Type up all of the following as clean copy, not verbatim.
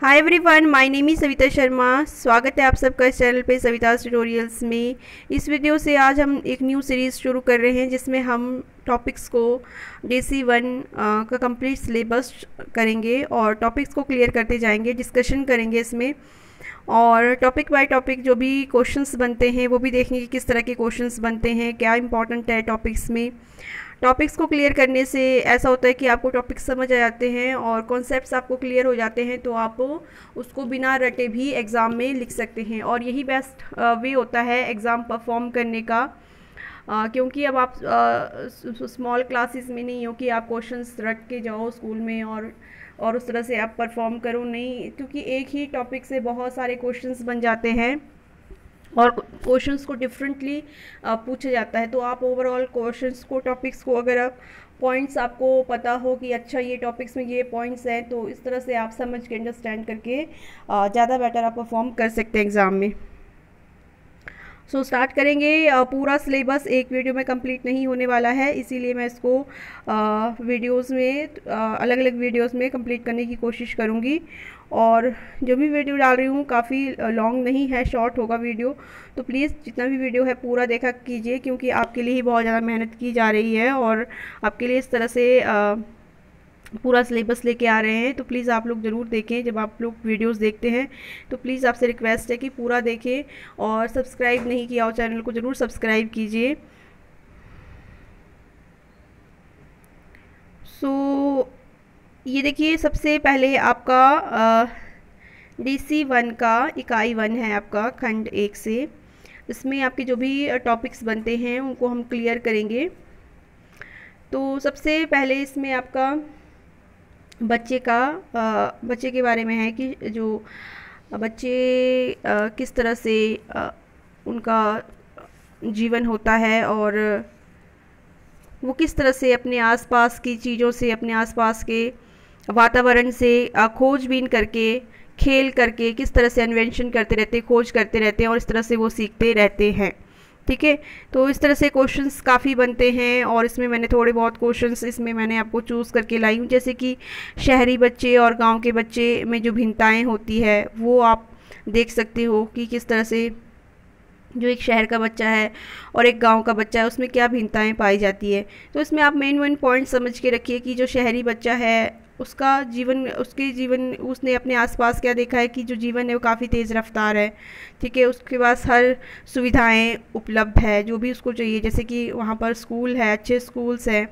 Hi everyone, my name is Savita Sharma. स्वागत है आप सबका इस चैनल पे सविता ट्यूटोरियल्स में। इस वीडियो से आज हम एक न्यू सीरीज़ शुरू कर रहे हैं जिसमें हम टॉपिक्स को DC1 का कंप्लीट सिलेबस करेंगे और टॉपिक्स को क्लियर करते जाएंगे, डिस्कशन करेंगे इसमें। और टॉपिक बाय टॉपिक जो भी क्वेश्चंस बनते हैं वो भी देखेंगे कि किस तरह के क्वेश्चंस बनते हैं, क्या इंपॉर्टेंट है टॉपिक्स में। टॉपिक्स को क्लियर करने से ऐसा होता है कि आपको टॉपिक्स समझ आ जाते हैं और कॉन्सेप्ट्स आपको क्लियर हो जाते हैं, तो आप उसको बिना रटे भी एग्ज़ाम में लिख सकते हैं। और यही बेस्ट वे होता है एग्ज़ाम परफॉर्म करने का, क्योंकि अब आप स्मॉल क्लासेस में नहीं हो कि आप क्वेश्चंस रट के जाओ स्कूल में और उस तरह से आप परफॉर्म करो, नहीं, क्योंकि एक ही टॉपिक से बहुत सारे क्वेश्चंस बन जाते हैं और क्वेश्चंस को डिफरेंटली पूछा जाता है। तो आप ओवरऑल क्वेश्चंस को, टॉपिक्स को, अगर आप पॉइंट्स आपको पता हो कि अच्छा ये टॉपिक्स में ये पॉइंट्स हैं, तो इस तरह से आप समझ के अंडरस्टैंड करके ज़्यादा बेटर आप परफॉर्म कर सकते हैं एग्ज़ाम में। स्टार्ट करेंगे। पूरा सिलेबस एक वीडियो में कंप्लीट नहीं होने वाला है, इसीलिए मैं इसको वीडियोस में अलग अलग वीडियोस में कंप्लीट करने की कोशिश करूँगी। और जो भी वीडियो डाल रही हूँ काफ़ी लॉन्ग नहीं है, शॉर्ट होगा वीडियो। तो प्लीज़ जितना भी वीडियो है पूरा देखा कीजिए, क्योंकि आपके लिए ही बहुत ज़्यादा मेहनत की जा रही है और आपके लिए इस तरह से पूरा सिलेबस लेके आ रहे हैं। तो प्लीज़ आप लोग ज़रूर देखें। जब आप लोग वीडियोस देखते हैं तो प्लीज़ आपसे रिक्वेस्ट है कि पूरा देखें और सब्सक्राइब नहीं किया हो चैनल को ज़रूर सब्सक्राइब कीजिए। ये देखिए, सबसे पहले आपका DC1 का इकाई 1 है, आपका खंड 1 से। इसमें आपके जो भी टॉपिक्स बनते हैं उनको हम क्लियर करेंगे। तो सबसे पहले इसमें आपका बच्चे के बारे में है कि जो बच्चे किस तरह से उनका जीवन होता है और वो किस तरह से अपने आसपास की चीज़ों से, अपने आसपास के वातावरण से खोजबीन करके, खेल करके किस तरह से अन्वेषण करते रहते हैं, खोज करते रहते हैं और इस तरह से वो सीखते रहते हैं। ठीक है, तो इस तरह से क्वेश्चंस काफ़ी बनते हैं और इसमें मैंने थोड़े बहुत क्वेश्चंस इसमें मैंने आपको चूज़ करके लाई हूँ। जैसे कि शहरी बच्चे और गांव के बच्चे में जो भिन्नताएं होती है वो आप देख सकते हो कि किस तरह से जो एक शहर का बच्चा है और एक गांव का बच्चा है उसमें क्या भिन्नताएं पाई जाती है। तो इसमें आप मेन पॉइंट समझ के रखिए कि जो शहरी बच्चा है उसका जीवन, उसने अपने आसपास क्या देखा है कि जो जीवन है वो काफ़ी तेज़ रफ्तार है। ठीक है, उसके पास हर सुविधाएं उपलब्ध है जो भी उसको चाहिए, जैसे कि वहाँ पर स्कूल है, अच्छे स्कूल्स हैं,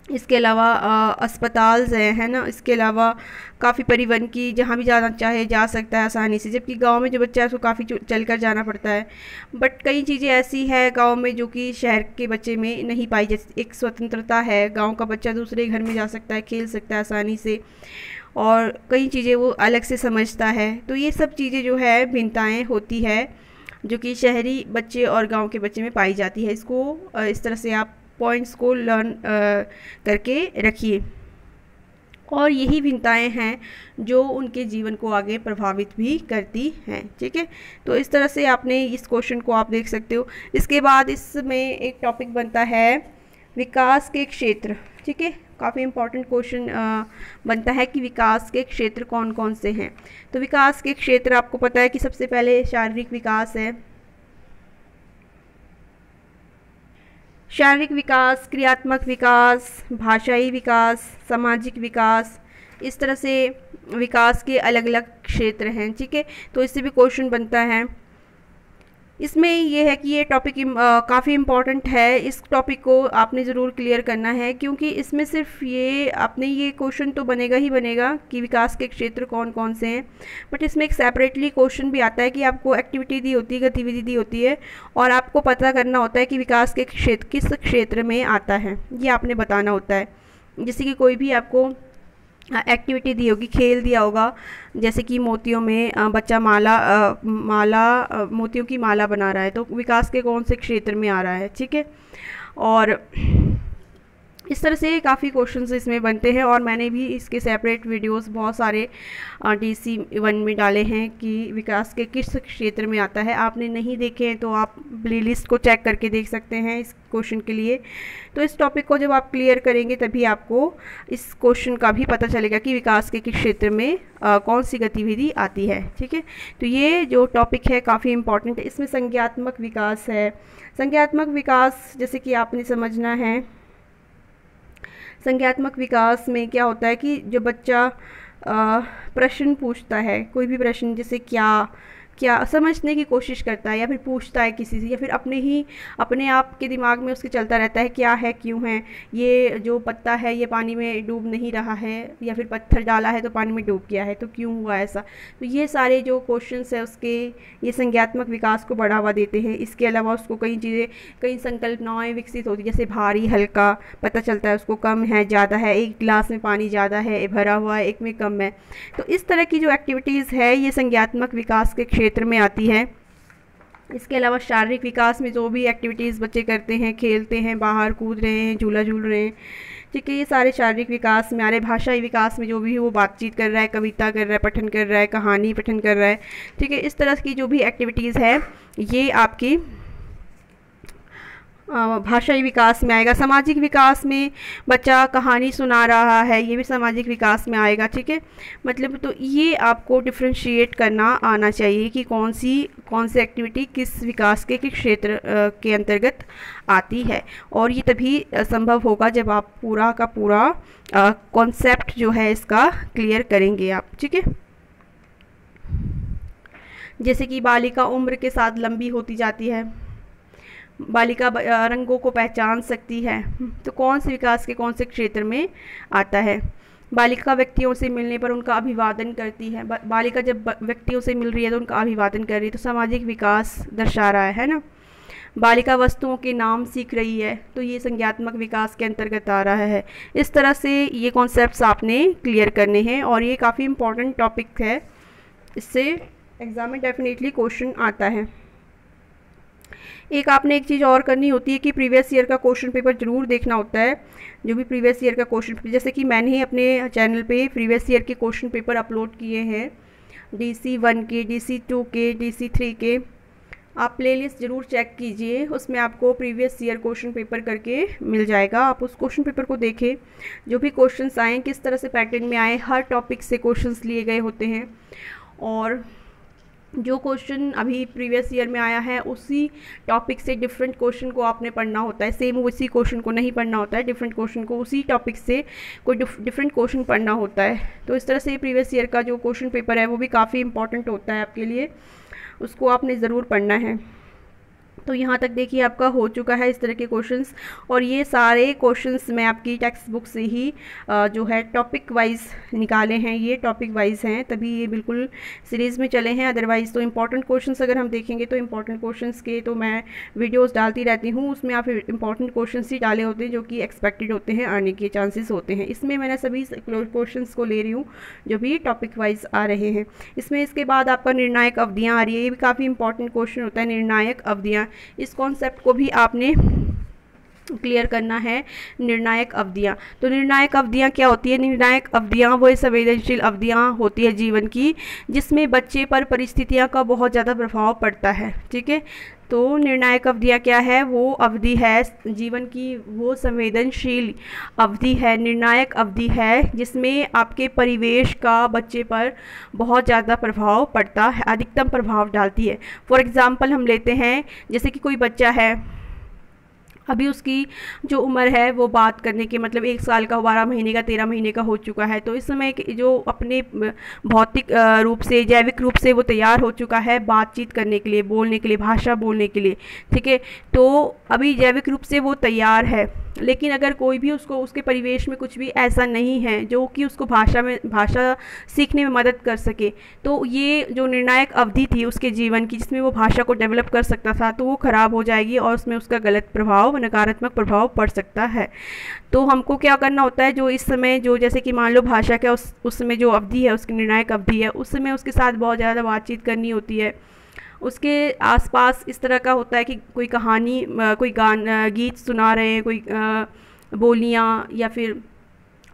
इसके अलावा अस्पताल है ना, इसके अलावा काफ़ी परिवहन की, जहाँ भी जाना चाहे जा सकता है आसानी से। जबकि गांव में जो बच्चा है उसको काफ़ी चल कर जाना पड़ता है। बट कई चीज़ें ऐसी है गांव में जो कि शहर के बच्चे में नहीं पाई। जैसे एक स्वतंत्रता है, गांव का बच्चा दूसरे घर में जा सकता है, खेल सकता है आसानी से और कई चीज़ें वो अलग से समझता है। तो ये सब चीज़ें जो है भिन्नताएँ होती है जो कि शहरी बच्चे और गाँव के बच्चे में पाई जाती है। इसको इस तरह से आप पॉइंट्स को लर्न करके रखिए। और यही भिन्नताएं हैं जो उनके जीवन को आगे प्रभावित भी करती हैं। ठीक है, तो इस तरह से आपने इस क्वेश्चन को आप देख सकते हो। इसके बाद इसमें एक टॉपिक बनता है विकास के क्षेत्र। ठीक है, काफ़ी इम्पॉर्टेंट क्वेश्चन बनता है कि विकास के क्षेत्र कौन कौन से हैं। तो विकास के क्षेत्र आपको पता है कि सबसे पहले शारीरिक विकास है, शारीरिक विकास, क्रियात्मक विकास, भाषाई विकास, सामाजिक विकास, इस तरह से विकास के अलग अलग क्षेत्र हैं। ठीक है, तो इससे भी क्वेश्चन बनता है। इसमें ये है कि ये टॉपिक काफ़ी इम्पॉर्टेंट है। इस टॉपिक को आपने ज़रूर क्लियर करना है, क्योंकि इसमें सिर्फ ये क्वेश्चन तो बनेगा ही बनेगा कि विकास के क्षेत्र कौन कौन से हैं, बट इसमें एक सेपरेटली क्वेश्चन भी आता है कि आपको एक्टिविटी दी होती है, गतिविधि दी होती है और आपको पता करना होता है कि विकास के क्षेत्र किस क्षेत्र में आता है, ये आपने बताना होता है। जैसे कि कोई भी आपको एक्टिविटी दी होगी, खेल दिया होगा, जैसे कि मोतियों में बच्चा मोतियों की माला बना रहा है, तो विकास के कौन से क्षेत्र में आ रहा है। ठीक है, और इस तरह से काफ़ी क्वेश्चंस इसमें बनते हैं और मैंने भी इसके सेपरेट वीडियोस बहुत सारे DC1 में डाले हैं कि विकास के किस क्षेत्र में आता है। आपने नहीं देखे हैं तो आप प्लेलिस्ट को चेक करके देख सकते हैं इस क्वेश्चन के लिए। तो इस टॉपिक को जब आप क्लियर करेंगे तभी आपको इस क्वेश्चन का भी पता चलेगा कि विकास के किस क्षेत्र में कौन सी गतिविधि आती है। ठीक है, तो ये जो टॉपिक है काफ़ी इम्पॉर्टेंट है। इसमें संज्ञात्मक विकास है। संज्ञात्मक विकास जैसे कि आपने समझना है, संज्ञात्मक विकास में क्या होता है कि जो बच्चा प्रश्न पूछता है, कोई भी प्रश्न जैसे क्या क्या समझने की कोशिश करता है या फिर पूछता है किसी से, या फिर अपने आप के दिमाग में उसके चलता रहता है क्या है, क्यों है, ये जो पत्ता है ये पानी में डूब नहीं रहा है, या फिर पत्थर डाला है तो पानी में डूब गया है तो क्यों हुआ ऐसा। तो ये सारे जो क्वेश्चंस है उसके ये संज्ञात्मक विकास को बढ़ावा देते हैं। इसके अलावा उसको कई चीज़ें, कई संकल्पनाएँ विकसित होती है, जैसे भारी हल्का पता चलता है उसको, कम है ज़्यादा है, एक गिलास में पानी ज़्यादा है भरा हुआ है, एक में कम है। तो इस तरह की जो एक्टिविटीज़ है ये संज्ञात्मक विकास के क्षेत्र में आती है। इसके अलावा शारीरिक विकास में जो भी एक्टिविटीज़ बच्चे करते हैं, खेलते हैं, बाहर कूद रहे हैं, झूला झूल रहे हैं, ठीक है, ये सारे शारीरिक विकास में आ रहे। भाषाई विकास में जो भी वो बातचीत कर रहा है, कविता कर रहा है, पठन कर रहा है, कहानी पठन कर रहा है, ठीक है, इस तरह की जो भी एक्टिविटीज़ है ये आपकी भाषाई विकास में आएगा। सामाजिक विकास में बच्चा कहानी सुना रहा है, ये भी सामाजिक विकास में आएगा। ठीक है, मतलब तो ये आपको डिफ्रेंशिएट करना आना चाहिए कि कौन सी एक्टिविटी किस विकास के किस क्षेत्र के अंतर्गत आती है, और ये तभी संभव होगा जब आप पूरा का पूरा कॉन्सेप्ट जो है इसका क्लियर करेंगे आप। ठीक है, जैसे कि बालिका उम्र के साथ लंबी होती जाती है, बालिका रंगों को पहचान सकती है, तो कौन से विकास के कौन से क्षेत्र में आता है। बालिका व्यक्तियों से मिलने पर उनका अभिवादन करती है, बालिका जब व्यक्तियों से मिल रही है तो उनका अभिवादन कर रही है, तो सामाजिक विकास दर्शा रहा है ना। बालिका वस्तुओं के नाम सीख रही है, तो ये संज्ञात्मक विकास के अंतर्गत आ रहा है। इस तरह से ये कॉन्सेप्ट्स आपने क्लियर करने हैं और ये काफ़ी इम्पॉर्टेंट टॉपिक है, इससे एग्ज़ाम में डेफिनेटली क्वेश्चन आता है। एक आपने एक चीज़ और करनी होती है कि प्रीवियस ईयर का क्वेश्चन पेपर ज़रूर देखना होता है। जो भी प्रीवियस ईयर का क्वेश्चन पेपर, जैसे कि मैंने ही अपने चैनल पे प्रीवियस ईयर के क्वेश्चन पेपर अपलोड किए हैं, DC1 के, DC2 के, DC3 के। आप प्लेलिस्ट ज़रूर चेक कीजिए, उसमें आपको प्रीवियस ईयर क्वेश्चन पेपर करके मिल जाएगा। आप उस क्वेश्चन पेपर को देखें, जो भी क्वेश्चंस आए किस तरह से पैटर्न में आए, हर टॉपिक से क्वेश्चंस लिए गए होते हैं, और जो क्वेश्चन अभी प्रीवियस ईयर में आया है उसी टॉपिक से डिफरेंट क्वेश्चन को आपने पढ़ना होता है। सेम उसी क्वेश्चन को नहीं पढ़ना होता है, डिफरेंट क्वेश्चन को उसी टॉपिक से कोई डिफरेंट क्वेश्चन पढ़ना होता है। तो इस तरह से प्रीवियस ईयर का जो क्वेश्चन पेपर है वो भी काफ़ी इंपॉर्टेंट होता है आपके लिए, उसको आपने ज़रूर पढ़ना है। तो यहाँ तक देखिए आपका हो चुका है इस तरह के क्वेश्चंस, और ये सारे क्वेश्चंस मैं आपकी टेक्स्ट बुक से ही जो है टॉपिक वाइज निकाले हैं, ये टॉपिक वाइज हैं, तभी ये बिल्कुल सीरीज़ में चले हैं। अदरवाइज़ तो इंपॉर्टेंट क्वेश्चंस अगर हम देखेंगे तो इंपॉर्टेंट क्वेश्चंस के तो मैं वीडियोज़ डालती रहती हूँ, उसमें आप इंपॉर्टेंट क्वेश्चन ही डाले होते हैं जो कि एक्सपेक्टेड होते हैं, आने के चांसेस होते हैं। इसमें मैंने सभी क्वेश्चन को ले रही हूँ जो भी टॉपिक वाइज आ रहे हैं। इसमें इसके बाद आपका निर्णायक अवधियाँ आ रही है, ये भी काफ़ी इंपॉर्टेंट क्वेश्चन होता है, निर्णायक अवधियाँ। इस कॉन्सेप्ट को भी आपने क्लियर करना है। निर्णायक अवधियाँ, तो निर्णायक अवधियाँ क्या होती है? निर्णायक अवधियाँ वो संवेदनशील अवधियाँ होती है जीवन की, जिसमें बच्चे पर परिस्थितियाँ का बहुत ज़्यादा प्रभाव पड़ता है। ठीक है, तो निर्णायक अवधियाँ क्या है? वो अवधि है जीवन की, वो संवेदनशील अवधि है, निर्णायक अवधि है, जिसमें आपके परिवेश का बच्चे पर बहुत ज़्यादा प्रभाव पड़ता है, अधिकतम प्रभाव डालती है। फॉर एग्ज़ाम्पल हम लेते हैं, जैसे कि कोई बच्चा है, अभी उसकी जो उम्र है वो बात करने के मतलब 1 साल का, 12 महीने का, 13 महीने का हो चुका है, तो इस समय जो अपने भौतिक रूप से, जैविक रूप से वो तैयार हो चुका है बातचीत करने के लिए, बोलने के लिए, भाषा बोलने के लिए। ठीक है, तो अभी जैविक रूप से वो तैयार है, लेकिन अगर कोई भी उसको, उसके परिवेश में कुछ भी ऐसा नहीं है जो कि उसको भाषा सीखने में मदद कर सके, तो ये जो निर्णायक अवधि थी उसके जीवन की, जिसमें वो भाषा को डेवलप कर सकता था, तो वो ख़राब हो जाएगी और उसमें उसका गलत प्रभाव, नकारात्मक प्रभाव पड़ सकता है। तो हमको क्या करना होता है, जो इस समय जो, जैसे कि मान लो भाषा का उस समय जो अवधि है, उसकी निर्णायक अवधि है, उस समय उसके साथ बहुत ज़्यादा बातचीत करनी होती है। उसके आसपास इस तरह का होता है कि कोई कहानी, कोई गीत सुना रहे हैं, कोई बोलियाँ या फिर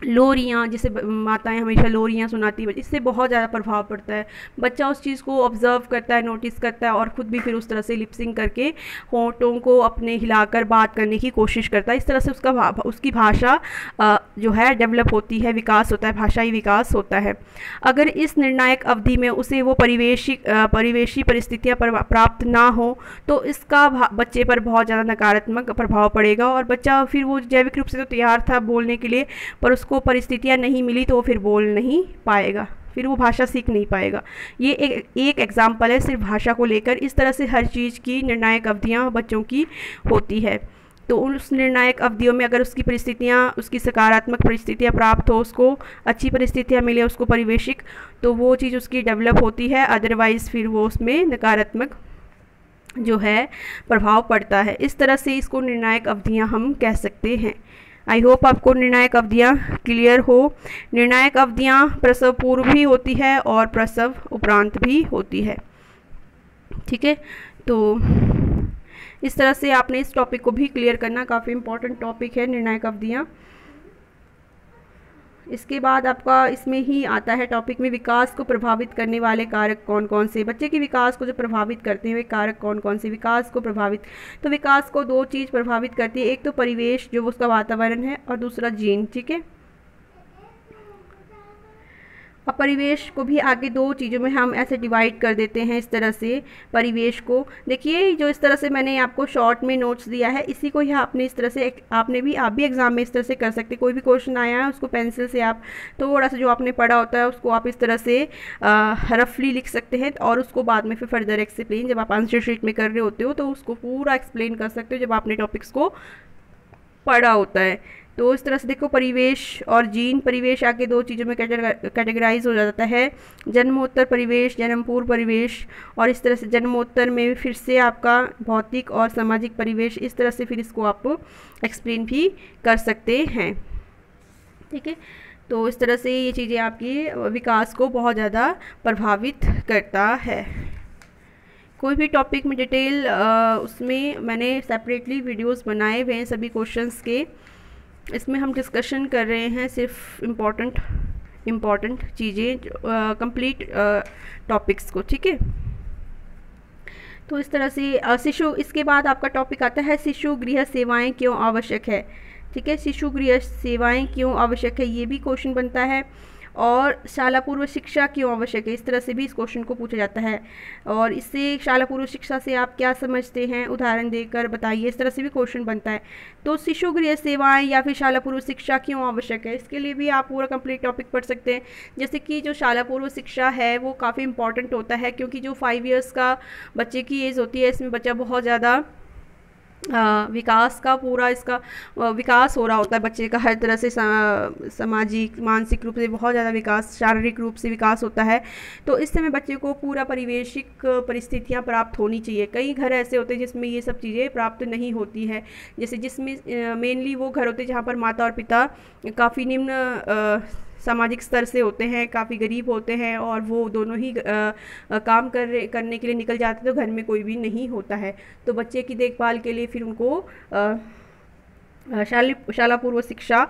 लोरियाँ, जैसे माताएं हमेशा लोरियाँ सुनाती है, इससे बहुत ज़्यादा प्रभाव पड़ता है। बच्चा उस चीज़ को ऑब्ज़र्व करता है, नोटिस करता है और ख़ुद भी फिर उस तरह से लिपसिंग करके होंठों को अपने हिलाकर बात करने की कोशिश करता है। इस तरह से उसकी भाषा जो है डेवलप होती है, विकास होता है, भाषाई विकास होता है। अगर इस निर्णायक अवधि में उसे वो परिवेशी परिस्थितियाँ प्राप्त ना हो तो इसका बच्चे पर बहुत ज़्यादा नकारात्मक प्रभाव पड़ेगा और बच्चा फिर वो जैविक रूप से तो तैयार था बोलने के लिए, पर उसको परिस्थितियाँ नहीं मिली तो वो फिर बोल नहीं पाएगा, फिर वो भाषा सीख नहीं पाएगा। ये एक एग्जाम्पल है सिर्फ भाषा को लेकर। इस तरह से हर चीज़ की निर्णायक अवधियाँ बच्चों की होती है। तो उस निर्णायक अवधियों में अगर उसकी परिस्थितियाँ, उसकी सकारात्मक परिस्थितियाँ प्राप्त हो, उसको अच्छी परिस्थितियाँ मिले, उसको परिवेशिक, तो वो चीज़ उसकी डेवलप होती है। अदरवाइज़ फिर वो उसमें नकारात्मक जो है प्रभाव पड़ता है। इस तरह से इसको निर्णायक अवधियाँ हम कह सकते हैं। आई होप आपको निर्णायक अवधियाँ क्लियर हो। निर्णायक अवधियाँ प्रसव पूर्व भी होती है और प्रसव उपरांत भी होती है। ठीक है, तो इस तरह से आपने इस टॉपिक को भी क्लियर करना, काफ़ी इंपॉर्टेंट टॉपिक है निर्णायक अवधियाँ। इसके बाद आपका इसमें ही आता है टॉपिक में विकास को प्रभावित करने वाले कारक कौन कौन से। बच्चे के विकास को जो प्रभावित करते हैं वे कारक कौन कौन से। विकास को प्रभावित, तो विकास को दो चीज़ प्रभावित करती है, एक तो परिवेश जो उसका वातावरण है और दूसरा जीन। ठीक है, और परिवेश को भी आगे दो चीज़ों में हम ऐसे डिवाइड कर देते हैं। इस तरह से परिवेश को देखिए, जो इस तरह से मैंने आपको शॉर्ट में नोट्स दिया है, इसी को ही आपने इस तरह से आप भी एग्ज़ाम में इस तरह से कर सकते। कोई भी क्वेश्चन आया है उसको पेंसिल से आप थोड़ा सा जो आपने पढ़ा होता है उसको आप इस तरह से रफली लिख सकते हैं और उसको बाद में फिर फर्दर एक्सप्लेन, जब आप आंसर शीट में कर रहे होते हो तो उसको पूरा एक्सप्लेन कर सकते हो जब आपने टॉपिक्स को पढ़ा होता है। तो इस तरह से देखो, परिवेश और जीन, परिवेश आके दो चीज़ों में कैटेगराइज हो जाता है, जन्मोत्तर परिवेश, जन्म पूर्व परिवेश, और इस तरह से जन्मोत्तर में फिर से आपका भौतिक और सामाजिक परिवेश। इस तरह से फिर इसको आप एक्सप्लेन भी कर सकते हैं। ठीक है, तो इस तरह से ये चीज़ें आपकी विकास को बहुत ज़्यादा प्रभावित करता है। कोई भी टॉपिक में डिटेल उसमें मैंने सेपरेटली वीडियोस बनाए हुए हैं सभी क्वेश्चंस के, इसमें हम डिस्कशन कर रहे हैं सिर्फ इम्पॉर्टेंट चीज़ें, कंप्लीट टॉपिक्स को। ठीक है, तो इस तरह से शिशु, इसके बाद आपका टॉपिक आता है शिशु गृह सेवाएं क्यों आवश्यक है। ठीक है, शिशु गृह सेवाएं क्यों आवश्यक है, ये भी क्वेश्चन बनता है। और शाला पूर्व शिक्षा क्यों आवश्यक है, इस तरह से भी इस क्वेश्चन को पूछा जाता है। और इससे शाला पूर्व शिक्षा से आप क्या समझते हैं, उदाहरण देकर बताइए, इस तरह से भी क्वेश्चन बनता है। तो शिशु गृह सेवाएं या फिर शाला पूर्व शिक्षा क्यों आवश्यक है, इसके लिए भी आप पूरा कंप्लीट टॉपिक पढ़ सकते हैं। जैसे कि जो शाला पूर्व शिक्षा है वो काफ़ी इंपॉर्टेंट होता है, क्योंकि जो 5 ईयर्स का बच्चे की एज होती है, इसमें बच्चा बहुत ज़्यादा विकास का पूरा इसका विकास हो रहा होता है बच्चे का, हर तरह से सामाजिक, मानसिक रूप से बहुत ज़्यादा विकास, शारीरिक रूप से विकास होता है। तो इस समय बच्चे को पूरा परिवेशिक परिस्थितियाँ प्राप्त होनी चाहिए। कई घर ऐसे होते हैं जिसमें ये सब चीज़ें प्राप्त नहीं होती है, जैसे जिसमें मेनली वो घर होते हैं जहाँ पर माता और पिता काफ़ी निम्न सामाजिक स्तर से होते हैं, काफ़ी गरीब होते हैं, और वो दोनों ही काम करने के लिए निकल जाते हैं, तो घर में कोई भी नहीं होता है। तो बच्चे की देखभाल के लिए फिर उनको शाला पूर्व शिक्षा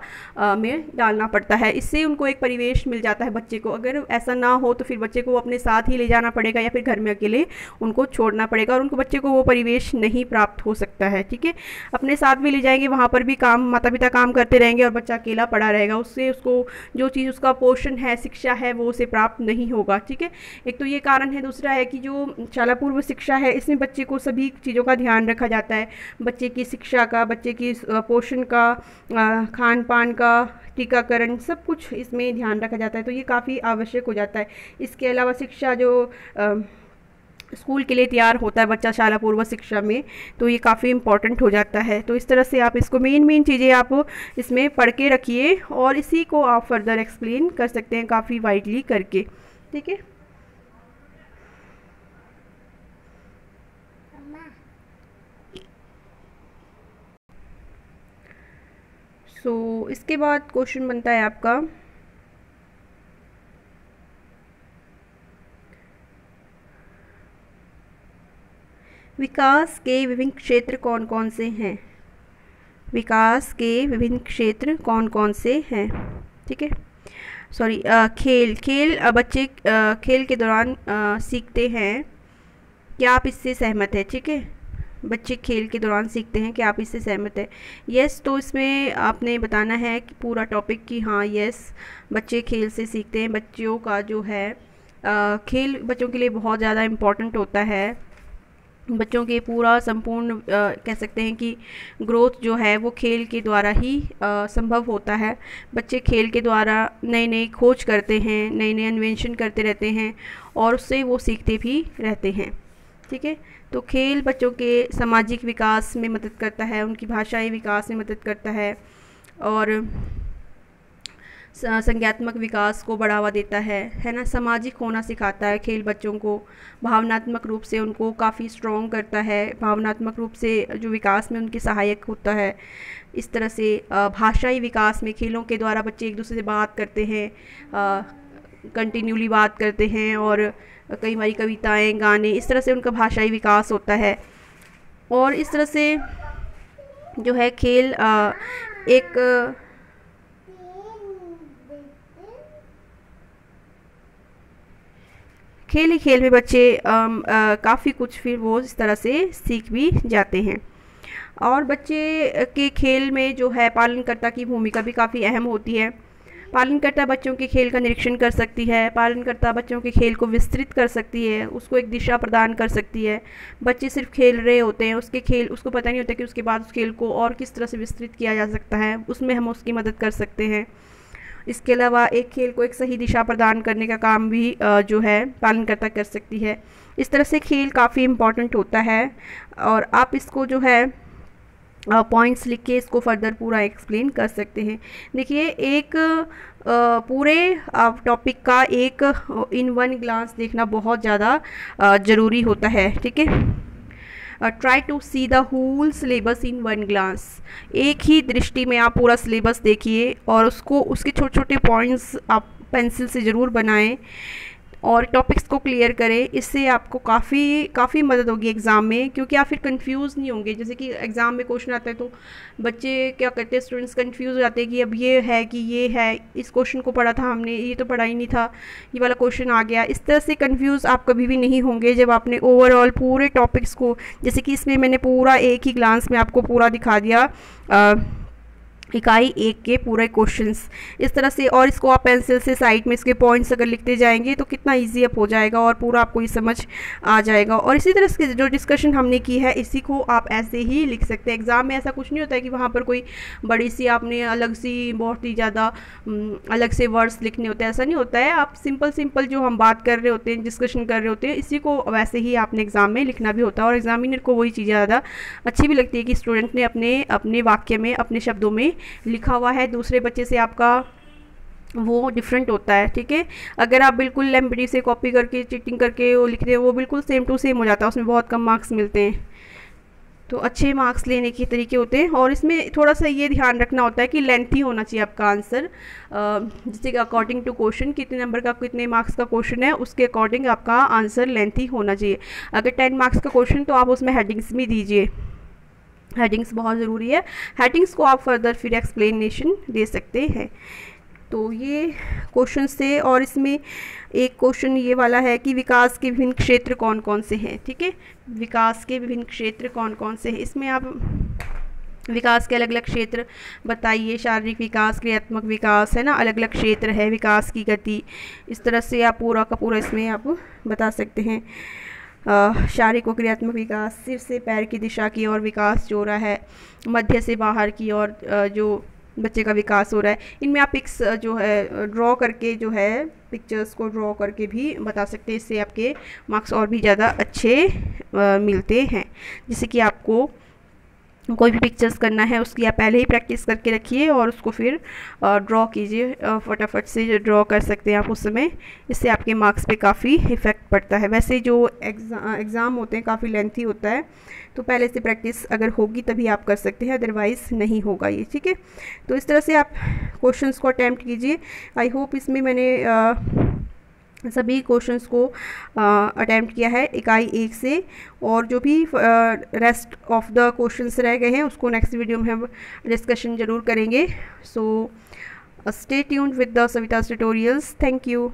में डालना पड़ता है। इससे उनको एक परिवेश मिल जाता है बच्चे को। अगर ऐसा ना हो तो फिर बच्चे को अपने साथ ही ले जाना पड़ेगा या फिर घर में अकेले उनको छोड़ना पड़ेगा, और उनको बच्चे को वो परिवेश नहीं प्राप्त हो सकता है। ठीक है, अपने साथ भी ले जाएंगे, वहाँ पर भी काम, माता पिता काम करते रहेंगे और बच्चा अकेला पड़ा रहेगा, उससे उसको जो चीज़ उसका पोषण है, शिक्षा है, वो उसे प्राप्त नहीं होगा। ठीक है, एक तो ये कारण है। दूसरा है कि जो शाला पूर्व शिक्षा है इसमें बच्चे को सभी चीज़ों का ध्यान रखा जाता है, बच्चे की शिक्षा का, बच्चे की पोषण का, खान पान का, टीकाकरण, सब कुछ इसमें ध्यान रखा जाता है। तो ये काफ़ी आवश्यक हो जाता है। इसके अलावा शिक्षा जो स्कूल के लिए तैयार होता है बच्चा शाला पूर्व शिक्षा में, तो ये काफ़ी इम्पॉर्टेंट हो जाता है। तो इस तरह से आप इसको मेन चीज़ें आप इसमें पढ़ के रखिए और इसी को आप फर्दर एक्सप्लेन कर सकते हैं काफ़ी वाइडली करके। ठीक है, सो इसके बाद क्वेश्चन बनता है आपका विकास के विभिन्न क्षेत्र कौन कौन से हैं। विकास के विभिन्न क्षेत्र कौन कौन से हैं। ठीक है, सॉरी, खेल बच्चे खेल के दौरान सीखते हैं, क्या आप इससे सहमत है। ठीक है, बच्चे खेल के दौरान सीखते हैं, क्या आप इससे सहमत है। यस, तो इसमें आपने बताना है कि पूरा टॉपिक कि हाँ यस, बच्चे खेल से सीखते हैं। बच्चों का जो है खेल बच्चों के लिए बहुत ज़्यादा इम्पॉर्टेंट होता है। बच्चों के पूरा संपूर्ण कह सकते हैं कि ग्रोथ जो है वो खेल के द्वारा ही संभव होता है। बच्चे खेल के द्वारा नई नई खोज करते हैं, नए नए इन्वेंशन करते रहते हैं और उससे वो सीखते भी रहते हैं। ठीक है, तो खेल बच्चों के सामाजिक विकास में मदद करता है, उनकी भाषाई विकास में मदद करता है और संज्ञात्मक विकास को बढ़ावा देता है ना। सामाजिक होना सिखाता है खेल बच्चों को, भावनात्मक रूप से उनको काफ़ी स्ट्रॉन्ग करता है, भावनात्मक रूप से जो विकास में उनके सहायक होता है। इस तरह से भाषाई विकास में खेलों के द्वारा बच्चे एक दूसरे से बात करते हैं, कंटिन्यूली बात करते हैं और कई बारी कविताएं, गाने, इस तरह से उनका भाषाई विकास होता है। और इस तरह से जो है खेल एक खेल ही खेल में बच्चे काफ़ी कुछ फिर वो इस तरह से सीख भी जाते हैं। और बच्चे के खेल में जो है पालनकर्ता की भूमिका भी काफ़ी अहम होती है। पालनकर्ता बच्चों के खेल का निरीक्षण कर सकती है, पालनकर्ता बच्चों के खेल को विस्तृत कर सकती है, उसको एक दिशा प्रदान कर सकती है। बच्चे सिर्फ खेल रहे होते हैं, उसको पता नहीं होता कि उसके बाद उस खेल को और किस तरह से विस्तृत किया जा सकता है, उसमें हम उसकी मदद कर सकते हैं। इसके अलावा एक खेल को एक सही दिशा प्रदान करने का काम भी जो है पालनकर्ता कर सकती है। इस तरह से खेल काफ़ी इम्पॉर्टेंट होता है और आप इसको जो है पॉइंट्स लिख के इसको फर्दर पूरा एक्सप्लेन कर सकते हैं। देखिए, एक पूरे टॉपिक का एक इन वन ग्लांस देखना बहुत ज़्यादा ज़रूरी होता है। ठीक है, try to see the whole syllabus in one glance. एक ही दृष्टि में आप पूरा सिलेबस देखिए और उसको उसके छोटे छोटे पॉइंट्स आप पेंसिल से ज़रूर बनाएं और टॉपिक्स को क्लियर करें। इससे आपको काफ़ी मदद होगी एग्ज़ाम में, क्योंकि आप फिर कंफ्यूज नहीं होंगे। जैसे कि एग्ज़ाम में क्वेश्चन आता है तो बच्चे क्या करते हैं, स्टूडेंट्स कंफ्यूज हो जाते हैं कि अब ये है कि ये है, इस क्वेश्चन को पढ़ा था हमने, ये तो पढ़ा ही नहीं था, ये वाला क्वेश्चन आ गया। इस तरह से कंफ्यूज आप कभी भी नहीं होंगे जब आपने ओवरऑल पूरे टॉपिक्स को, जैसे कि इसमें मैंने पूरा एक ही ग्लांस में आपको पूरा दिखा दिया इकाई एक के पूरे क्वेश्चंस इस तरह से, और इसको आप पेंसिल से साइड में इसके पॉइंट्स अगर लिखते जाएंगे तो कितना इजी अप हो जाएगा और पूरा आपको ये समझ आ जाएगा। और इसी तरह से जो डिस्कशन हमने की है इसी को आप ऐसे ही लिख सकते हैं। एग्ज़ाम में ऐसा कुछ नहीं होता है कि वहाँ पर कोई बड़ी सी आपने अलग सी बहुत ही ज़्यादा अलग से वर्ड्स लिखने होते हैं, ऐसा नहीं होता है। आप सिंपल जो हम बात कर रहे होते हैं, डिस्कशन कर रहे होते हैं, इसी को वैसे ही आपने एग्ज़ाम में लिखना भी होता है। और एग्जामिनर को वही चीज़ ज़्यादा अच्छी भी लगती है कि स्टूडेंट ने अपने वाक्य में अपने शब्दों में लिखा हुआ है, दूसरे बच्चे से आपका वो डिफरेंट होता है। ठीक है, अगर आप बिल्कुल लेम्बडी से कॉपी करके चीटिंग करके वो लिखते हैं, वो बिल्कुल सेम टू सेम हो जाता है, उसमें बहुत कम मार्क्स मिलते हैं। तो अच्छे मार्क्स लेने के तरीके होते हैं। और इसमें थोड़ा सा ये ध्यान रखना होता है कि लेंथी होना चाहिए आपका आंसर, जैसे कि अकॉर्डिंग टू क्वेश्चन कितने नंबर का कितने मार्क्स का क्वेश्चन है उसके अकॉर्डिंग आपका आंसर लेंथी होना चाहिए। अगर 10 मार्क्स का क्वेश्चन तो आप उसमें हेडिंग्स भी दीजिए, हेडिंग्स बहुत ज़रूरी है। हेडिंग्स को आप फर्दर फिर एक्सप्लेनेशन दे सकते हैं। तो ये क्वेश्चन से, और इसमें एक क्वेश्चन ये वाला है कि विकास के विभिन्न क्षेत्र कौन कौन से हैं। ठीक है, विकास के विभिन्न क्षेत्र कौन कौन से हैं, इसमें आप विकास के अलग अलग क्षेत्र बताइए। शारीरिक विकास, क्रियात्मक विकास, है ना, अलग अलग क्षेत्र है, विकास की गति, इस तरह से आप पूरा का पूरा इसमें आप बता सकते हैं। शारीरिक और क्रियात्मक विकास, सिर से पैर की दिशा की ओर विकास जो हो रहा है, मध्य से बाहर की ओर जो बच्चे का विकास हो रहा है, इनमें आप पिक्स जो है ड्रॉ करके जो है पिक्चर्स को ड्रॉ करके भी बता सकते हैं। इससे आपके मार्क्स और भी ज़्यादा अच्छे मिलते हैं। जैसे कि आपको कोई भी पिक्चर्स करना है उसकी आप पहले ही प्रैक्टिस करके रखिए और उसको फिर ड्रॉ कीजिए, फटाफट से ड्रॉ कर सकते हैं आप उस समय। इससे आपके मार्क्स पे काफ़ी इफ़ेक्ट पड़ता है। वैसे जो एग्ज़ाम होते हैं काफ़ी लेंथी होता है, तो पहले से प्रैक्टिस अगर होगी तभी आप कर सकते हैं, अदरवाइज़ नहीं होगा ये। ठीक है, तो इस तरह से आप क्वेश्चंस को अटैम्प्ट कीजिए। आई होप इसमें मैंने सभी क्वेश्चंस को अटेम्प्ट किया है इकाई 1 से, और जो भी रेस्ट ऑफ द क्वेश्चंस रह गए हैं उसको नेक्स्ट वीडियो में हम डिस्कशन ज़रूर करेंगे। So stay tuned with the Savita's tutorials. Thank you.